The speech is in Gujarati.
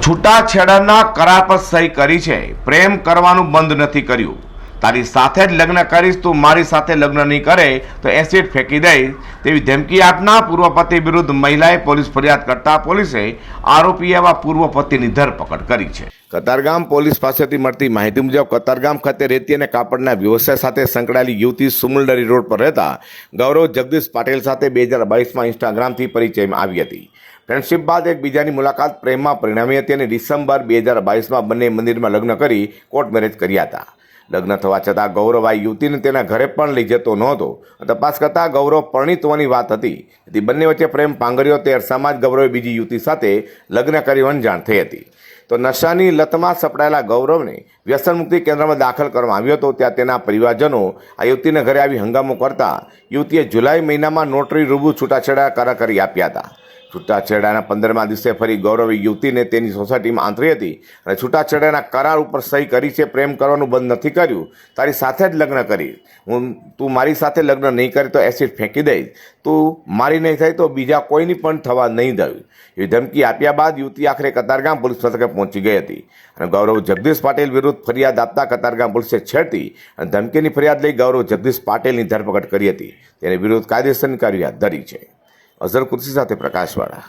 છૂટાછેડાના કરાર પર સહી કરી છે, પ્રેમ કરવાનું બંધ નથી કર્યું, તારી સાથે જ લગ્ન કરીશ, તું મારી સાથે લગ્ન નહીં કરે તો એસિડ ફેંકી દઈશ તેવી ધમકી આપનાર પૂર્વ પતિ વિરુદ્ધ મહિલાએ પોલીસ ફરિયાદ કરતા પોલીસે આરોપી એવા પૂર્વ પતિની ધરપકડ કરી છે। કતારગામ પોલીસ પાસેથી મળતી માહિતી મુજબ કતારગામ ખાતે રેતી અને કાપડના વ્યવસાય સાથે સંકળાયેલી યુવતી સુમલડરી રોડ પર રહેતા ગૌરવ જગદીશ પાટેલ સાથે 2022માં ઇન્સ્ટાગ્રામથી પરિચયમાં આવી હતી। ફ્રેન્ડશિપ બાદ એકબીજાની મુલાકાત પ્રેમમાં પરિણમી હતી અને ડિસેમ્બર 2022માં બંને મંદિરમાં લગ્ન કરી કોર્ટ મેરેજ કર્યા હતા। લગ્ન થવા છતાં ગૌરવ આ યુવતીને તેના ઘરે પણ લઈ જતો નહોતો। તપાસ કરતાં ગૌરવ પરણિત હોવાની વાત હતી, તેથી બંને વચ્ચે પ્રેમ પાંગર્યો તે અરસામાં જ ગૌરવે બીજી યુવતી સાથે લગ્ન કરી જાણ થઈ હતી। તો નશાની લતમાં સપડાયેલા ગૌરવને વ્યસન મુક્તિ કેન્દ્રમાં દાખલ કરવામાં આવ્યો હતો। ત્યાં તેના પરિવારજનો આ યુવતીને ઘરે આવી હંગામો કરતા યુવતીએ જુલાઈ મહિનામાં નોટરી રૂબરૂ છૂટાછેડા કરાર કરી આપ્યા હતા। છૂટાછેડાના 15મા દિવસે ફરી ગૌરવે યુવતીને તેની સોસાયટીમાં આંતરી હતી અને છૂટાછેડાના કરાર ઉપર સહી કરી છે, પ્રેમ કરવાનું બંધ નથી કર્યું, તારી સાથે જ લગ્ન કરી, તું મારી સાથે લગ્ન નહીં કરે તો એસિડ ફેંકી દઈશ, તું મારી નહીં થાય તો બીજા કોઈની પણ થવા નહીં દઉં એવી ધમકી આપ્યા બાદ યુવતી આખરે કતારગામ પોલીસ મથકે પહોંચી ગઈ હતી અને ગૌરવ જગદીશ પાટેલ વિરુદ્ધ ફરિયાદ આપતા કતારગામ પોલીસે છેડતી અને ધમકીની ફરિયાદ લઈ ગૌરવ જગદીશ પાટેલની ધરપકડ કરી હતી। તેની વિરુદ્ધ કાયદેસરની કાર્યવાહી હાથ ધરી છે। અઝર કુર્સી સાથે પ્રકાશવાળા।